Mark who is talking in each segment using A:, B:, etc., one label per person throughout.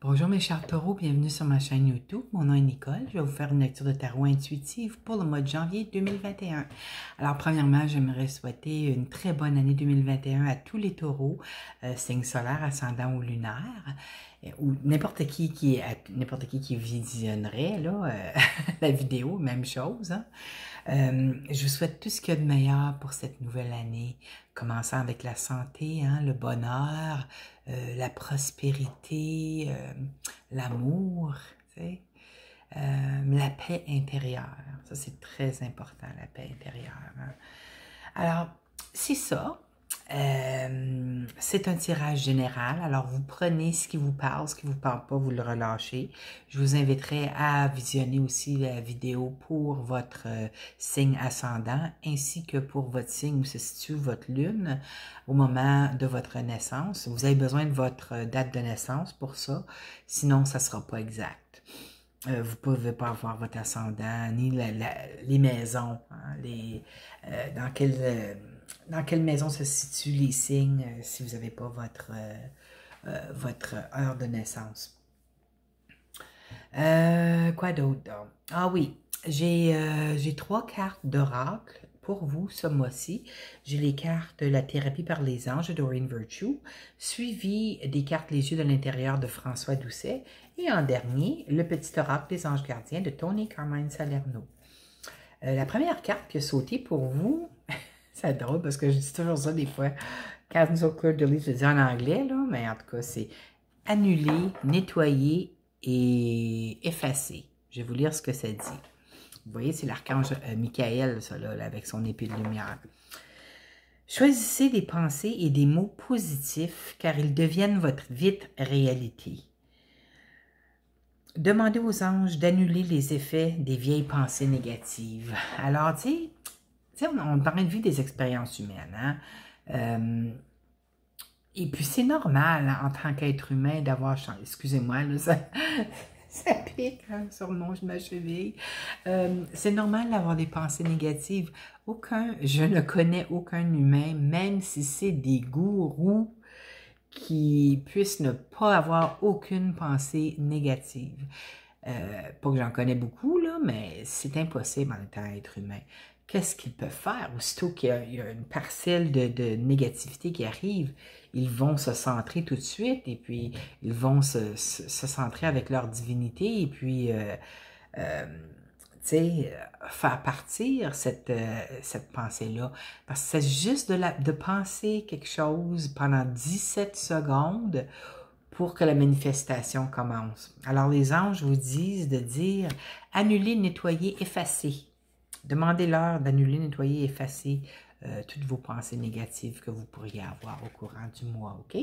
A: Bonjour mes chers taureaux, bienvenue sur ma chaîne YouTube. Mon nom est Nicole, je vais vous faire une lecture de tarot intuitive pour le mois de janvier 2021. Alors premièrement, j'aimerais souhaiter une très bonne année 2021 à tous les taureaux, signe solaire, ascendant ou lunaire, ou n'importe qui visionnerait là, la vidéo, même chose. Hein. Je vous souhaite tout ce qu'il y a de meilleur pour cette nouvelle année, commençant avec la santé, hein, le bonheur, la prospérité, l'amour, tu sais, la paix intérieure. Ça, c'est très important, la paix intérieure. Hein. Alors, c'est ça. C'est un tirage général, alors vous prenez ce qui vous parle, ce qui ne vous parle pas, vous le relâchez. Je vous inviterai à visionner aussi la vidéo pour votre signe ascendant, ainsi que pour votre signe où se situe votre lune au moment de votre naissance. Vous avez besoin de votre date de naissance pour ça, sinon ça ne sera pas exact. Vous ne pouvez pas avoir votre ascendant, ni les maisons, hein, dans quelle maison se situent les signes si vous n'avez pas votre heure de naissance. Quoi d'autre? Ah oui, j'ai 3 cartes d'oracle pour vous ce mois-ci. J'ai les cartes La thérapie par les anges de Doreen Virtue, suivi des cartes Les yeux de l'intérieur de François Doucet, et en dernier, le petit oracle des anges gardiens de Tony Carmine Salerno. La première carte qui a sauté pour vous, c'est drôle parce que je dis toujours ça des fois, cancel, clear, delete, je le dis en anglais, là, mais en tout cas, c'est annuler, nettoyer et effacer. Je vais vous lire ce que ça dit. Vous voyez, c'est l'archange Michael, ça, là, avec son épée de lumière. Choisissez des pensées et des mots positifs, car ils deviennent votre vite réalité. Demandez aux anges d'annuler les effets des vieilles pensées négatives. Alors, tu sais, on est en train de vivre des expériences humaines, hein? Et puis, c'est normal, hein, en tant qu'être humain, d'avoir changé. Excusez-moi, là, ça pique hein, sur le nom de ma cheville. C'est normal d'avoir des pensées négatives. Je ne connais aucun humain, même si c'est des gourous, qui puissent ne pas avoir aucune pensée négative. Pas que j'en connais beaucoup, là, mais c'est impossible en étant être humain. Qu'est-ce qu'ils peuvent faire? Aussitôt qu'il y a une parcelle de négativité qui arrive, ils vont se centrer tout de suite et puis ils vont se centrer avec leur divinité et puis faire partir cette pensée-là. Parce que c'est juste de penser quelque chose pendant 17 secondes pour que la manifestation commence. Alors, les anges vous disent de dire « annuler, nettoyer, effacer ». Demandez-leur d'annuler, nettoyer, effacer toutes vos pensées négatives que vous pourriez avoir au courant du mois, OK?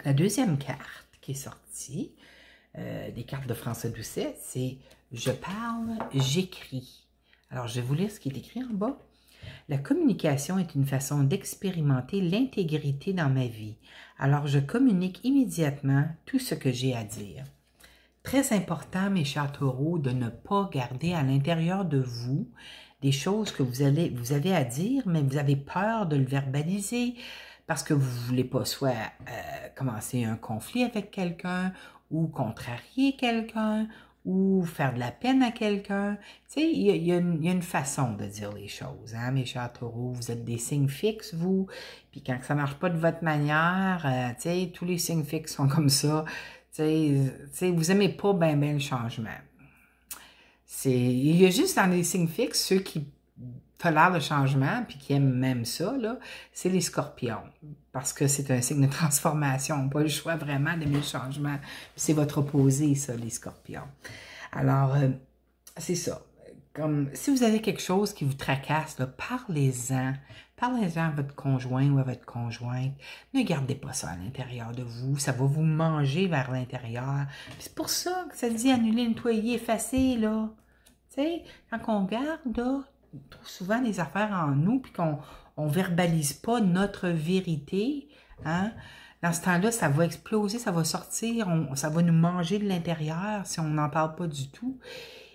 A: La deuxième carte qui est sortie, des cartes de François Doucet, c'est « Je parle, j'écris ». Alors, je vais vous lire ce qui est écrit en bas. La communication est une façon d'expérimenter l'intégrité dans ma vie. Alors, je communique immédiatement tout ce que j'ai à dire. Très important, mes chers taureaux, de ne pas garder à l'intérieur de vous des choses que vous avez à dire, mais vous avez peur de le verbaliser parce que vous ne voulez pas soit commencer un conflit avec quelqu'un ou contrarier quelqu'un ou faire de la peine à quelqu'un. Tu sais, il y a une façon de dire les choses, hein, mes chers taureaux. Vous êtes des signes fixes, vous. Puis quand ça ne marche pas de votre manière, tu sais, tous les signes fixes sont comme ça. Tu sais, vous n'aimez pas bien le changement. Il y a juste dans les signes fixes, ceux qui tolèrent le changement puis qui aiment même ça, c'est les scorpions. Parce que c'est un signe de transformation. On n'a pas le choix vraiment d'aimer le changement. C'est votre opposé, ça, les scorpions. Alors, c'est ça. Comme si vous avez quelque chose qui vous tracasse, parlez-en. Parlez-en à votre conjoint ou à votre conjointe. Ne gardez pas ça à l'intérieur de vous. Ça va vous manger vers l'intérieur. C'est pour ça que ça dit annuler, nettoyer, effacer, là. Tu sais, quand on garde, là, trop souvent des affaires en nous, puis qu'on ne verbalise pas notre vérité, hein, dans ce temps-là, ça va exploser, ça va sortir, ça va nous manger de l'intérieur si on n'en parle pas du tout.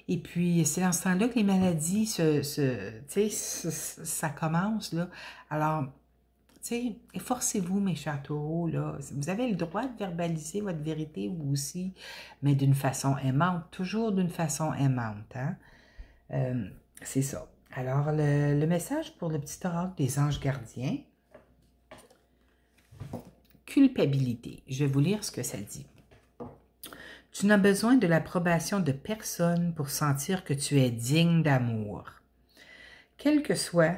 A: Et puis, c'est dans ce temps-là que les maladies, ça commence, là. Alors, sais, efforcez-vous, mes chers taureaux, là. Vous avez le droit de verbaliser votre vérité, vous aussi, mais d'une façon aimante, toujours d'une façon aimante, hein? C'est ça. Alors, le message pour le petit oracle des anges gardiens, culpabilité. Je vais vous lire ce que ça dit. Tu n'as besoin de l'approbation de personne pour sentir que tu es digne d'amour. Quel que soit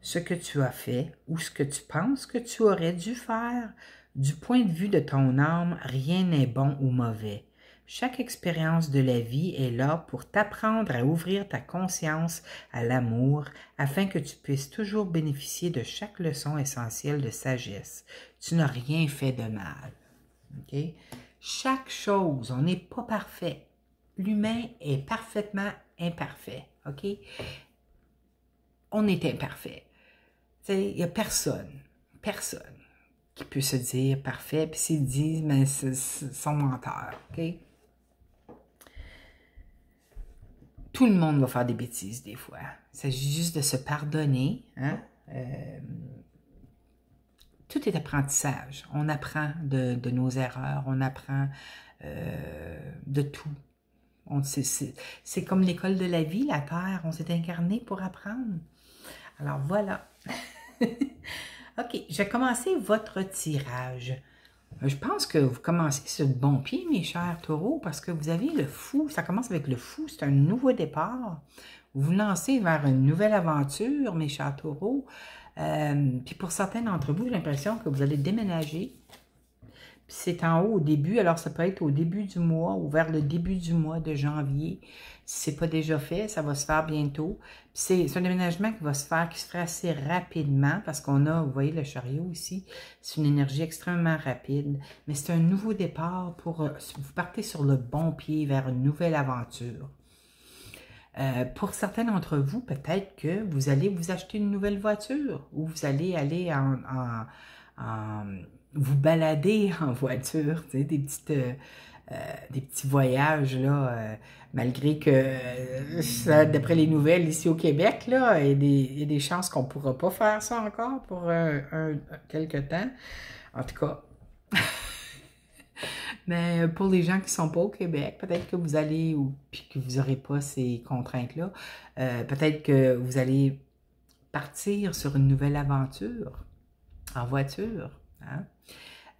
A: ce que tu as fait ou ce que tu penses que tu aurais dû faire, du point de vue de ton âme, rien n'est bon ou mauvais. Chaque expérience de la vie est là pour t'apprendre à ouvrir ta conscience à l'amour afin que tu puisses toujours bénéficier de chaque leçon essentielle de sagesse. Tu n'as rien fait de mal. Okay? Chaque chose, on n'est pas parfait. L'humain est parfaitement imparfait. OK? On est imparfait. Il n'y a personne qui peut se dire parfait, puis s'ils disent, mais c'est son menteur. OK? Tout le monde va faire des bêtises des fois. Il s'agit juste de se pardonner. Hein? Tout est apprentissage. On apprend de nos erreurs, on apprend de tout. C'est comme l'école de la vie, la Terre. On s'est incarné pour apprendre. Alors voilà. OK, je vais commencer votre tirage. Je pense que vous commencez sur le bon pied, mes chers taureaux, parce que vous avez le fou. Ça commence avec le fou, c'est un nouveau départ. Vous vous lancez vers une nouvelle aventure, mes chers taureaux. Puis pour certains d'entre vous, j'ai l'impression que vous allez déménager. Puis c'est en haut au début, alors ça peut être au début du mois ou vers le début du mois de janvier. Si ce n'est pas déjà fait, ça va se faire bientôt. Puis c'est un déménagement qui se fera assez rapidement parce qu'on a, vous voyez le chariot ici, c'est une énergie extrêmement rapide. Mais c'est un nouveau départ pour, vous partez sur le bon pied vers une nouvelle aventure. Pour certains d'entre vous, peut-être que vous allez vous acheter une nouvelle voiture ou vous allez aller vous balader en voiture, tu sais, des petits voyages, là, malgré que, d'après les nouvelles ici au Québec, là, il y a des chances qu'on ne pourra pas faire ça encore pour quelque temps. En tout cas, mais pour les gens qui ne sont pas au Québec, peut-être que vous allez, puis que vous n'aurez pas ces contraintes-là, peut-être que vous allez partir sur une nouvelle aventure en voiture. Hein?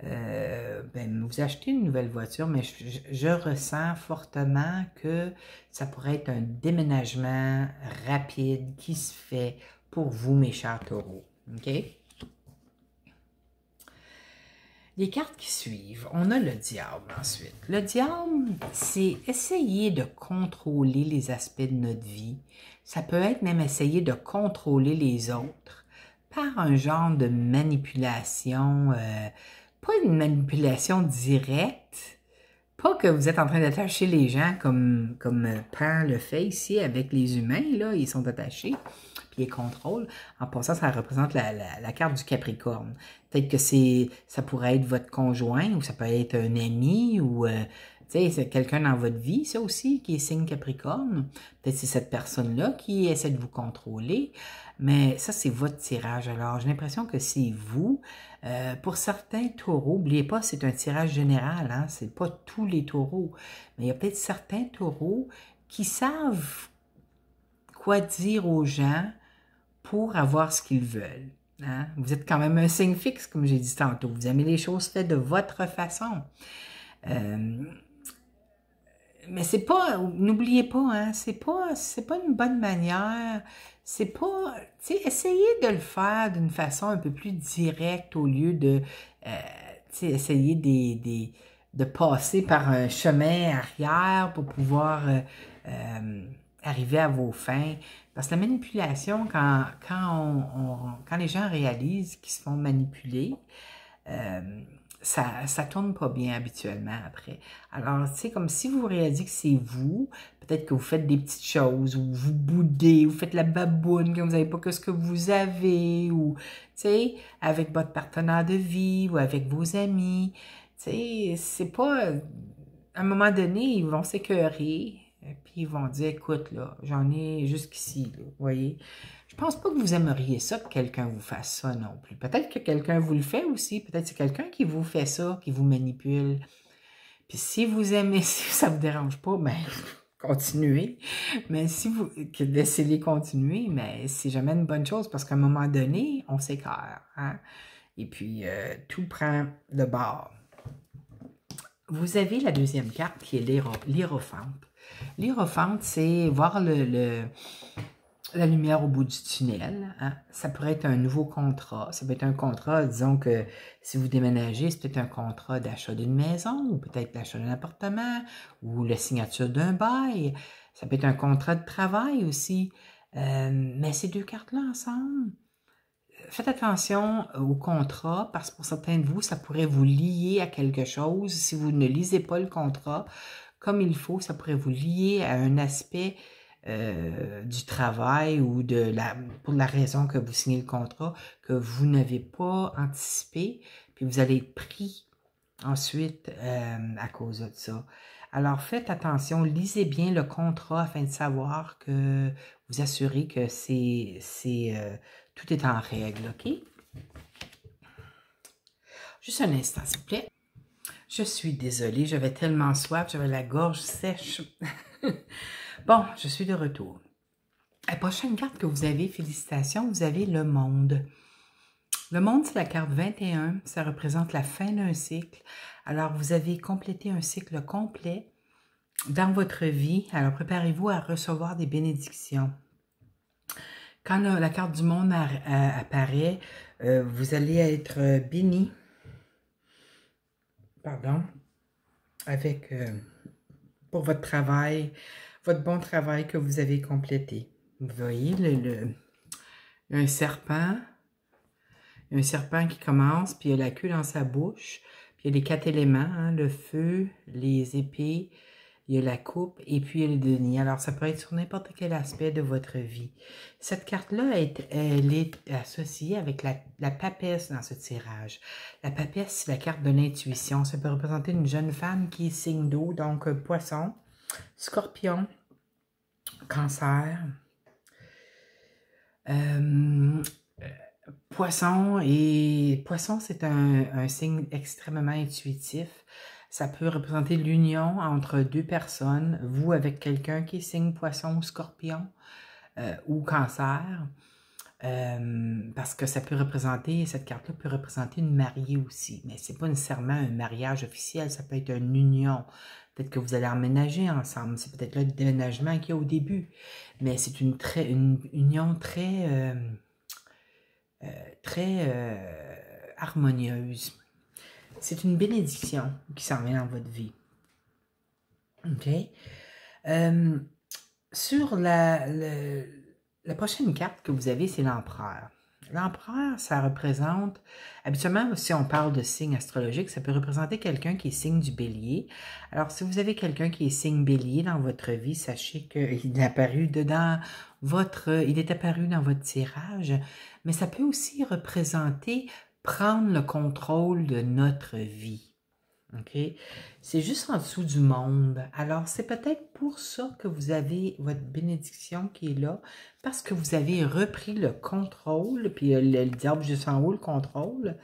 A: Vous achetez une nouvelle voiture, mais je ressens fortement que ça pourrait être un déménagement rapide qui se fait pour vous, mes chers taureaux. OK? Les cartes qui suivent, on a le diable ensuite. Le diable, c'est essayer de contrôler les aspects de notre vie. Ça peut être même essayer de contrôler les autres par un genre de manipulation, pas une manipulation directe, pas que vous êtes en train d'attacher les gens comme Pan le fait ici avec les humains, là, ils sont attachés, puis ils contrôlent. En passant, ça représente la carte du Capricorne. Peut-être que ça pourrait être votre conjoint, ou ça peut être un ami, ou c'est quelqu'un dans votre vie, ça aussi, qui est signe Capricorne. Peut-être c'est cette personne-là qui essaie de vous contrôler. Mais ça, c'est votre tirage. Alors, j'ai l'impression que c'est vous. Pour certains taureaux, n'oubliez pas, c'est un tirage général, hein? C'est pas tous les taureaux. Mais il y a peut-être certains taureaux qui savent quoi dire aux gens pour avoir ce qu'ils veulent. Hein? Vous êtes quand même un signe fixe, comme j'ai dit tantôt. Vous aimez les choses faites de votre façon. Mais c'est pas, n'oubliez pas, hein, c'est pas une bonne manière. C'est pas, tu sais, essayez de le faire d'une façon un peu plus directe au lieu de, tu sais, essayer de passer par un chemin arrière pour pouvoir arriver à vos fins. Parce que la manipulation, quand les gens réalisent qu'ils se font manipuler, ça tourne pas bien habituellement après. Alors, tu sais, comme si vous réalisez que c'est vous, peut-être que vous faites des petites choses, ou vous boudez, vous faites la baboune, que vous n'avez pas que ce que vous avez, ou, tu sais, avec votre partenaire de vie, ou avec vos amis. Tu sais, c'est pas... À un moment donné, ils vont s'écœurer, Puis ils vont dire, écoute, là, j'en ai jusqu'ici, là, vous voyez. Je pense pas que vous aimeriez ça, que quelqu'un vous fasse ça non plus. Peut-être que quelqu'un vous le fait aussi. Peut-être que c'est quelqu'un qui vous fait ça, qui vous manipule. Puis si vous aimez, si ça vous dérange pas, ben continuez. Mais si vous laissez-les continuer, mais c'est jamais une bonne chose parce qu'à un moment donné, on s'écarte. Hein? Et puis, tout prend de bord. Vous avez la deuxième carte qui est l'Hiérophante. L'Hiérophante, c'est voir la lumière au bout du tunnel. Hein? Ça pourrait être un nouveau contrat. Ça peut être un contrat, disons que si vous déménagez, c'est peut-être un contrat d'achat d'une maison ou peut-être l'achat d'un appartement ou la signature d'un bail. Ça peut être un contrat de travail aussi. Mais ces deux cartes-là ensemble, faites attention au contrat parce que pour certains de vous, ça pourrait vous lier à quelque chose. Si vous ne lisez pas le contrat comme il faut, ça pourrait vous lier à un aspect du travail ou pour la raison que vous signez le contrat que vous n'avez pas anticipé, puis vous allez être pris ensuite à cause de ça. Alors faites attention, lisez bien le contrat afin de savoir que vous assurez que tout est en règle, OK? Juste un instant, s'il vous plaît. Je suis désolée, j'avais tellement soif, j'avais la gorge sèche. Bon, je suis de retour. La prochaine carte que vous avez, félicitations, vous avez le monde. Le monde, c'est la carte 21, ça représente la fin d'un cycle. Alors, vous avez complété un cycle complet dans votre vie. Alors, préparez-vous à recevoir des bénédictions. Quand la carte du monde apparaît, vous allez être béni, pour votre travail, votre bon travail que vous avez complété. Vous voyez, un serpent qui commence, puis il a la queue dans sa bouche, puis il y a les 4 éléments, hein, le feu, les épées, il y a la coupe, et puis il y a le denier. Alors, ça peut être sur n'importe quel aspect de votre vie. Cette carte-là, elle est associée avec la papesse dans ce tirage. La papesse, c'est la carte de l'intuition. Ça peut représenter une jeune femme qui est signe d'eau, donc poisson, scorpion, cancer, poisson, c'est un signe extrêmement intuitif. Ça peut représenter l'union entre deux personnes, vous avec quelqu'un qui est signe poisson ou scorpion ou cancer, parce que ça peut représenter, cette carte-là peut représenter une mariée aussi, mais c'est pas nécessairement un mariage officiel, ça peut être une union. Peut-être que vous allez emménager ensemble, c'est peut-être le déménagement qu'il y a au début, mais c'est une union très harmonieuse. C'est une bénédiction qui s'en vient dans votre vie. OK? Sur la prochaine carte que vous avez, c'est l'empereur. L'empereur, ça représente, habituellement, si on parle de signe astrologique, ça peut représenter quelqu'un qui est signe du bélier. Alors, si vous avez quelqu'un qui est signe bélier dans votre vie, sachez qu'il est apparu dans votre tirage, mais ça peut aussi représenter prendre le contrôle de notre vie. OK? C'est juste en dessous du monde. Alors, c'est peut-être pour ça que vous avez votre bénédiction qui est là, parce que vous avez repris le contrôle, puis le diable juste en haut, le contrôle.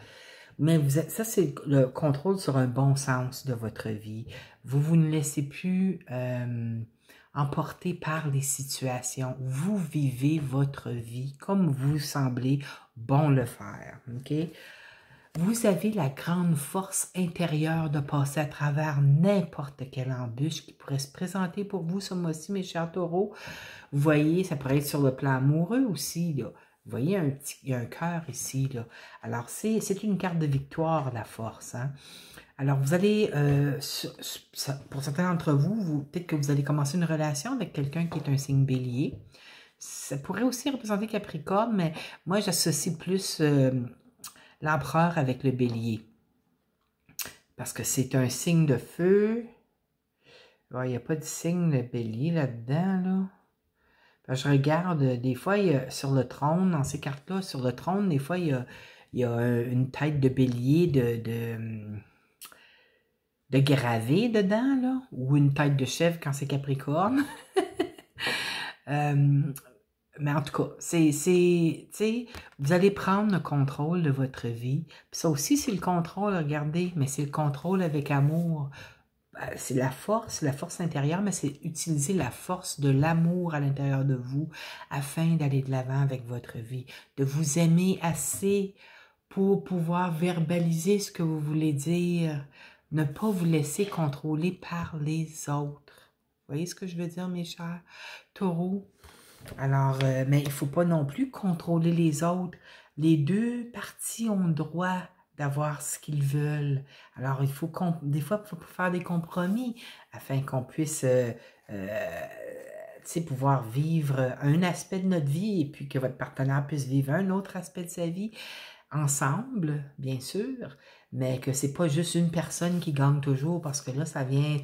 A: Mais ça, c'est le contrôle sur un bon sens de votre vie. Vous ne laissez plus emporter par les situations. Vous vivez votre vie comme vous semblez bon le faire. OK? Vous avez la grande force intérieure de passer à travers n'importe quelle embûche qui pourrait se présenter pour vous ce mois-ci, mes chers taureaux. Vous voyez, ça pourrait être sur le plan amoureux aussi, là. Vous voyez, il y a un cœur ici, là. Alors, c'est une carte de victoire, la force, hein. Alors, vous allez, pour certains d'entre vous, peut-être que vous allez commencer une relation avec quelqu'un qui est un signe bélier. Ça pourrait aussi représenter Capricorne, mais moi, j'associe plus l'empereur avec le bélier. Parce que c'est un signe de feu. Il n'y a pas de signe de bélier là-dedans, là. Je regarde, des fois, sur le trône, dans ces cartes-là, sur le trône, des fois, il y a une tête de bélier de graver dedans, là, ou une tête de chèvre quand c'est Capricorne. Mais en tout cas, tu sais, vous allez prendre le contrôle de votre vie. Puis ça aussi, c'est le contrôle, regardez, mais c'est le contrôle avec amour. C'est la force intérieure, mais c'est utiliser la force de l'amour à l'intérieur de vous afin d'aller de l'avant avec votre vie, de vous aimer assez pour pouvoir verbaliser ce que vous voulez dire, ne pas vous laisser contrôler par les autres. Vous voyez ce que je veux dire, mes chers taureaux? Alors, mais il ne faut pas non plus contrôler les autres. Les deux parties ont le droit d'avoir ce qu'ils veulent. Alors, il faut des fois, il faut faire des compromis afin qu'on puisse tu sais, pouvoir vivre un aspect de notre vie et puis que votre partenaire puisse vivre un autre aspect de sa vie ensemble, bien sûr, mais que c'est pas juste une personne qui gagne toujours parce que là, ça vient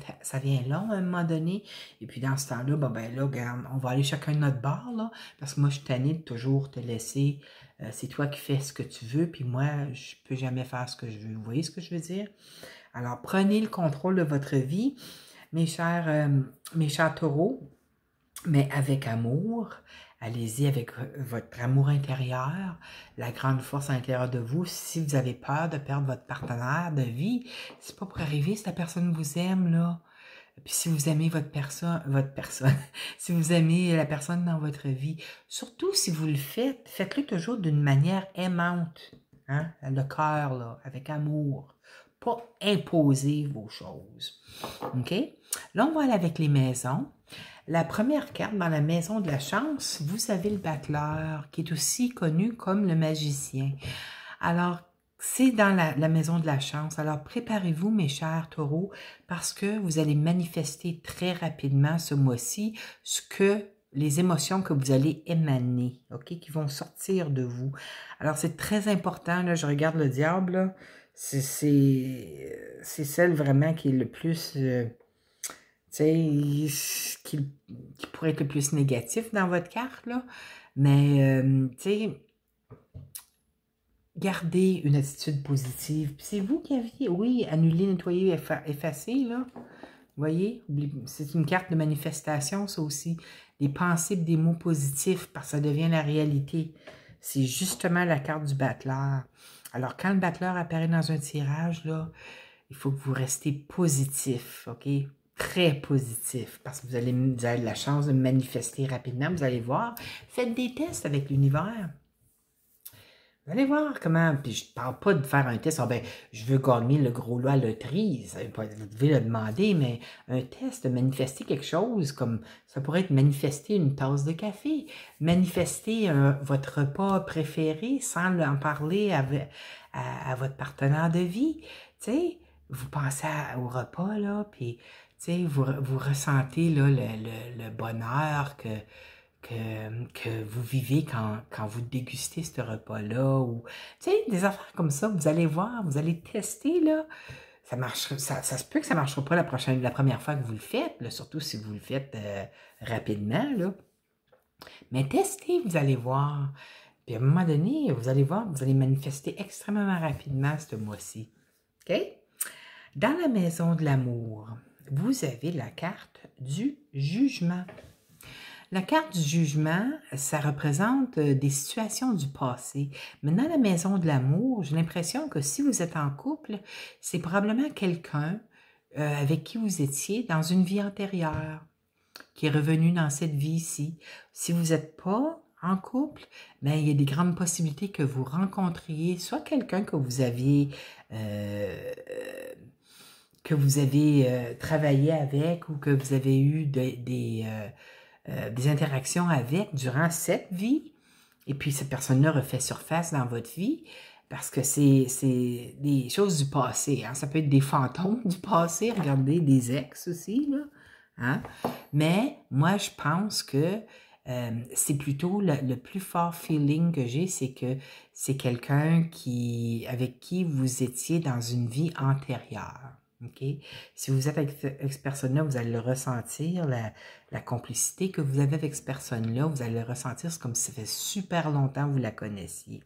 A: long à un moment donné. Et puis dans ce temps-là, ben là, regarde, on va aller chacun de notre bord, là, parce que moi, je suis tannée de toujours te laisser. C'est toi qui fais ce que tu veux, puis moi, je peux jamais faire ce que je veux. Vous voyez ce que je veux dire? Alors, prenez le contrôle de votre vie, mes chers taureaux, mais avec amour. Allez-y avec votre amour intérieur, la grande force à l'intérieur de vous. Si vous avez peur de perdre votre partenaire de vie, c'est pas pour arriver si la personne vous aime, là. Puis si vous aimez votre personne, si vous aimez la personne dans votre vie, surtout si vous le faites, faites-le toujours d'une manière aimante, hein, le cœur, là, avec amour. Pas imposer vos choses. OK? Là, on va aller avec les maisons. La première carte dans la maison de la chance, vous avez le battleur, qui est aussi connu comme le magicien. Alors, c'est dans la maison de la chance. Alors, préparez-vous, mes chers taureaux, parce que vous allez manifester très rapidement ce mois-ci les émotions que vous allez émaner, OK, qui vont sortir de vous. Alors, c'est très important, là, je regarde le diable, là, c'est celle vraiment qui est le plus... tu sais, qui pourrait être le plus négatif dans votre carte, là. Mais, tu sais, gardez une attitude positive. Puis c'est vous qui aviez, oui, annulé, nettoyer, effacer, là. Vous voyez, c'est une carte de manifestation, ça aussi. Des pensées, des mots positifs, parce que ça devient la réalité. C'est justement la carte du battleur. Alors, quand le battleur apparaît dans un tirage, là, il faut que vous restez positif, OK? Très positif, parce que vous avez la chance de manifester rapidement, vous allez voir. Faites des tests avec l'univers. Vous allez voir comment, puis je ne parle pas de faire un test, je veux gagner le gros lot à la loterie, vous devez le demander, mais un test, manifester quelque chose, comme ça pourrait être manifester une tasse de café, manifester votre repas préféré sans en parler à votre partenaire de vie, tu sais, vous pensez au repas, là, puis, tu sais, vous ressentez, là, le bonheur que vous vivez quand vous dégustez ce repas-là, ou, tu sais, des affaires comme ça, vous allez voir, vous allez tester, là, ça se peut que ça ne marchera pas la première fois que vous le faites, là, surtout si vous le faites rapidement, là, mais testez, vous allez voir, puis à un moment donné, vous allez voir, vous allez manifester extrêmement rapidement ce mois-ci, OK? Dans la maison de l'amour, vous avez la carte du jugement. La carte du jugement, ça représente des situations du passé. Mais dans la maison de l'amour, j'ai l'impression que si vous êtes en couple, c'est probablement quelqu'un avec qui vous étiez dans une vie antérieure, qui est revenu dans cette vie-ci. Si vous n'êtes pas en couple, ben, il y a des grandes possibilités que vous rencontriez soit quelqu'un que vous aviez travaillé avec ou que vous avez eu des interactions avec durant cette vie, et puis cette personne-là refait surface dans votre vie, parce que c'est des choses du passé, hein? Ça peut être des fantômes du passé, regardez, des ex aussi, là, hein? Mais moi, je pense que c'est plutôt le plus fort feeling que j'ai, c'est que c'est quelqu'un avec qui vous étiez dans une vie antérieure. Okay? Si vous êtes avec cette personne-là, vous allez le ressentir, la complicité que vous avez avec cette personne-là, vous allez le ressentir, c'est comme si ça fait super longtemps que vous la connaissiez.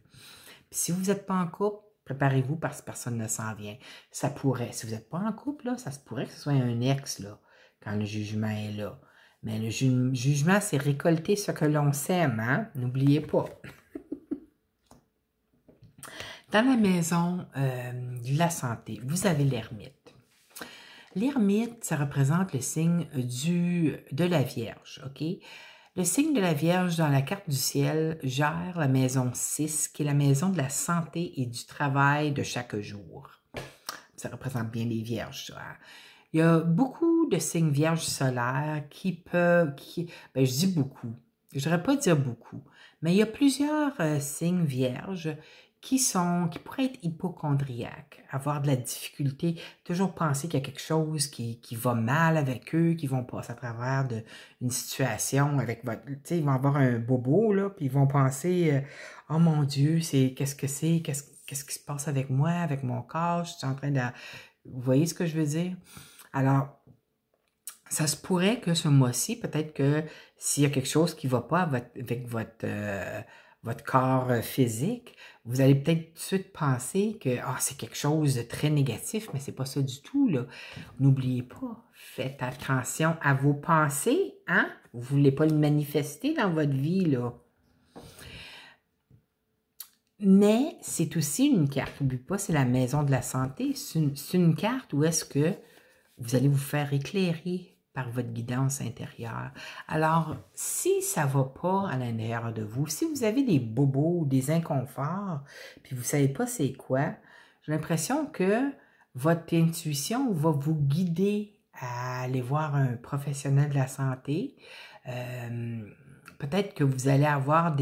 A: Puis si vous n'êtes pas en couple, Préparez-vous parce que personne ne s'en vient. Ça pourrait, si vous n'êtes pas en couple, là, ça se pourrait que ce soit un ex, là, quand le jugement est là. Mais le jugement, c'est récolter ce que l'on sème, hein? N'oubliez pas. Dans la maison de la santé, vous avez l'ermite. L'ermite, ça représente le signe de la Vierge, OK? Le signe de la Vierge dans la carte du ciel gère la maison 6, qui est la maison de la santé et du travail de chaque jour. Ça représente bien les Vierges, ça. Il y a beaucoup de signes Vierges solaires qui peuvent... ben, je dis beaucoup. Je ne devrais pas dire beaucoup. Mais il y a plusieurs signes Vierges qui pourraient être hypocondriaques, avoir de la difficulté, toujours penser qu'il y a quelque chose qui va mal avec eux, qui vont passer à travers une situation avec votre... Tu sais, ils vont avoir un bobo, là, puis ils vont penser oh mon Dieu, qu'est-ce que c'est? Qu'est-ce qui se passe avec moi, avec mon corps? Je suis en train de... Vous voyez ce que je veux dire? Alors, ça se pourrait que ce mois-ci, peut-être que s'il y a quelque chose qui ne va pas avec votre corps physique, vous allez peut-être tout de suite penser que c'est quelque chose de très négatif, mais c'est pas ça du tout, là. N'oubliez pas, faites attention à vos pensées, hein? Vous ne voulez pas le manifester dans votre vie, là. Mais c'est aussi une carte, n'oubliez pas, c'est la maison de la santé. C'est une carte où est-ce que vous allez vous faire éclairer par votre guidance intérieure. Alors, si ça ne va pas à l'intérieur de vous, si vous avez des bobos, des inconforts, puis vous ne savez pas c'est quoi, j'ai l'impression que votre intuition va vous guider à aller voir un professionnel de la santé. Peut-être que vous allez avoir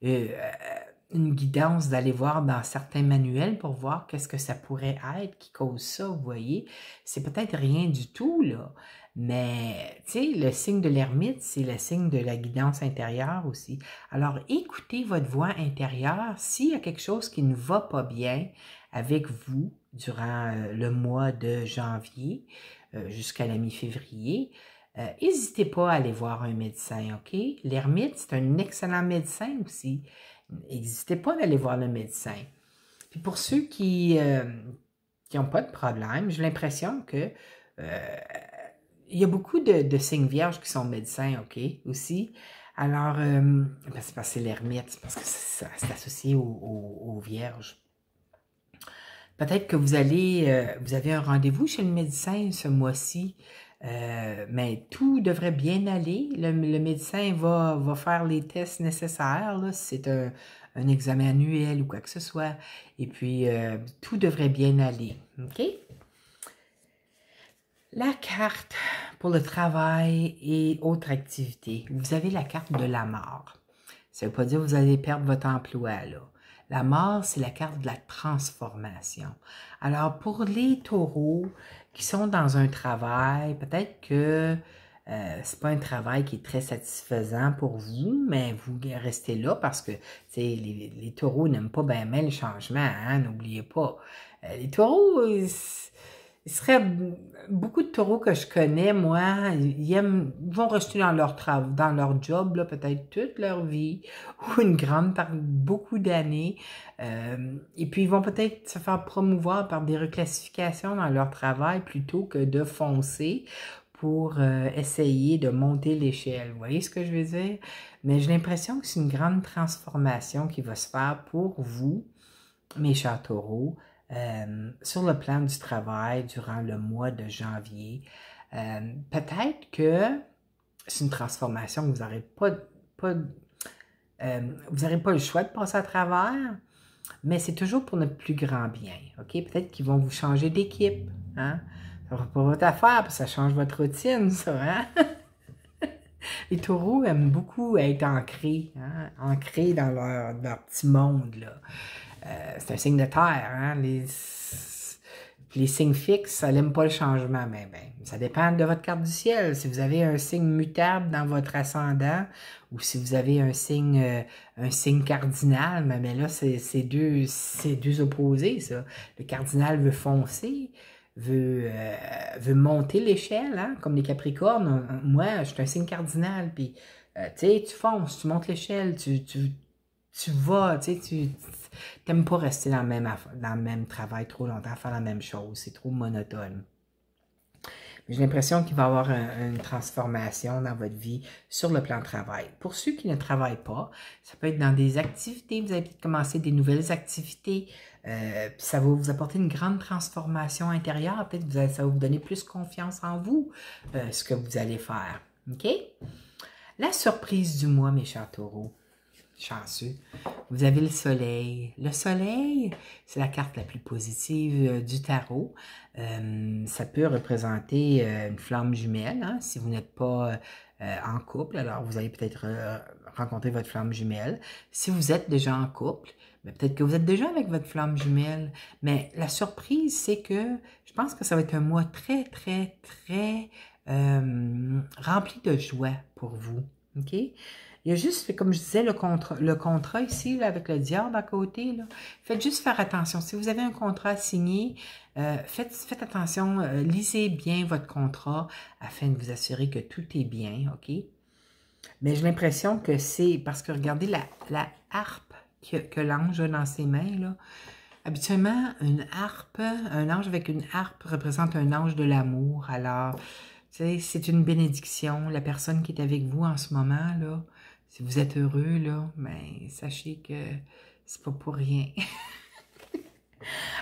A: une guidance d'aller voir dans certains manuels pour voir qu'est-ce que ça pourrait être qui cause ça, vous voyez. C'est peut-être rien du tout, là. Mais, tu sais, le signe de l'ermite, c'est le signe de la guidance intérieure aussi. Alors, écoutez votre voix intérieure. S'il y a quelque chose qui ne va pas bien avec vous durant le mois de janvier jusqu'à la mi-février, n'hésitez pas à aller voir un médecin, OK? L'ermite, c'est un excellent médecin aussi. N'hésitez pas d'aller voir le médecin. Puis pour ceux qui n'ont pas de problème, j'ai l'impression que il y a beaucoup de signes vierges qui sont médecins, OK, aussi. Alors, c'est parce que c'est l'ermite, parce que c'est associé aux vierges. Peut-être que vous avez un rendez-vous chez le médecin ce mois-ci, mais tout devrait bien aller. Le médecin va faire les tests nécessaires, là, si c'est un examen annuel ou quoi que ce soit. Et puis, tout devrait bien aller. OK? La carte pour le travail et autres activités. Vous avez la carte de la mort. Ça ne veut pas dire que vous allez perdre votre emploi, là. La mort, c'est la carte de la transformation. Alors, pour les taureaux qui sont dans un travail, peut-être que c'est pas un travail qui est très satisfaisant pour vous, mais vous restez là parce que les taureaux n'aiment pas bien le changement, hein, n'oubliez pas. Les taureaux, il serait beaucoup de taureaux que je connais, moi, ils vont rester dans leur job, là, peut-être toute leur vie, ou une grande part, beaucoup d'années. Et puis, ils vont peut-être se faire promouvoir par des reclassifications dans leur travail plutôt que de foncer pour essayer de monter l'échelle. Vous voyez ce que je veux dire? Mais j'ai l'impression que c'est une grande transformation qui va se faire pour vous, mes chers taureaux, sur le plan du travail durant le mois de janvier. Peut-être que c'est une transformation que vous n'aurez pas le choix de passer à travers, mais c'est toujours pour notre plus grand bien. OK? Peut-être qu'ils vont vous changer d'équipe. Hein? Ça ne va pas votre affaire, parce que ça change votre routine, ça. Hein? Les taureaux aiment beaucoup être ancrés, hein? Ancrés dans leur petit monde, là. C'est un signe de terre, hein? Les signes fixes, ça n'aime pas le changement, mais ça dépend de votre carte du ciel. Si vous avez un signe mutable dans votre ascendant, ou si vous avez un signe cardinal, mais là, c'est deux opposés, ça. Le cardinal veut foncer, veut monter l'échelle, hein? Comme les Capricornes. Moi, je suis un signe cardinal, puis tu sais, tu fonces, tu montes l'échelle, tu tu vas, tu sais, tu n'aimes pas rester dans le même travail trop longtemps, faire la même chose, c'est trop monotone. J'ai l'impression qu'il va y avoir une transformation dans votre vie sur le plan de travail. Pour ceux qui ne travaillent pas, ça peut être dans des activités, vous allez peut-être commencer des nouvelles activités, puis ça va vous apporter une grande transformation intérieure, peut-être que ça va vous donner plus confiance en vous, ce que vous allez faire. OK? La surprise du mois, mes chers taureaux, chanceux, vous avez le soleil. Le soleil, c'est la carte la plus positive du tarot. Ça peut représenter une flamme jumelle, hein, si vous n'êtes pas en couple, alors vous allez peut-être rencontrer votre flamme jumelle. Si vous êtes déjà en couple, peut-être que vous êtes déjà avec votre flamme jumelle, mais la surprise, c'est que je pense que ça va être un mois très, très, très rempli de joie pour vous. OK? Il y a juste, comme je disais, le contrat ici, là, avec le diable à côté. Là. Faites juste faire attention. Si vous avez un contrat signé, faites attention, lisez bien votre contrat afin de vous assurer que tout est bien, OK? Mais j'ai l'impression que c'est, parce que regardez la harpe que l'ange a dans ses mains, là. Habituellement, une harpe, un ange avec une harpe représente un ange de l'amour. Alors, tu sais, c'est une bénédiction. La personne qui est avec vous en ce moment, là, si vous êtes heureux, là, mais sachez que c'est pas pour rien.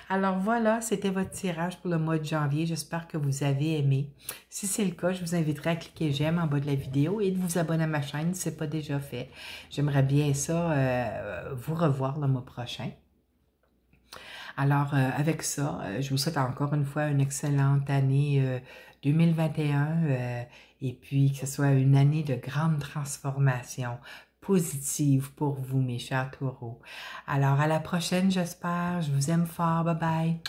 A: Alors voilà, c'était votre tirage pour le mois de janvier. J'espère que vous avez aimé. Si c'est le cas, je vous inviterai à cliquer j'aime en bas de la vidéo et de vous abonner à ma chaîne si ce n'est pas déjà fait. J'aimerais bien ça, vous revoir le mois prochain. Alors, avec ça, je vous souhaite encore une fois une excellente année 2021 et puis que ce soit une année de grande transformation positive pour vous, mes chers taureaux. Alors, à la prochaine, j'espère. Je vous aime fort. Bye bye.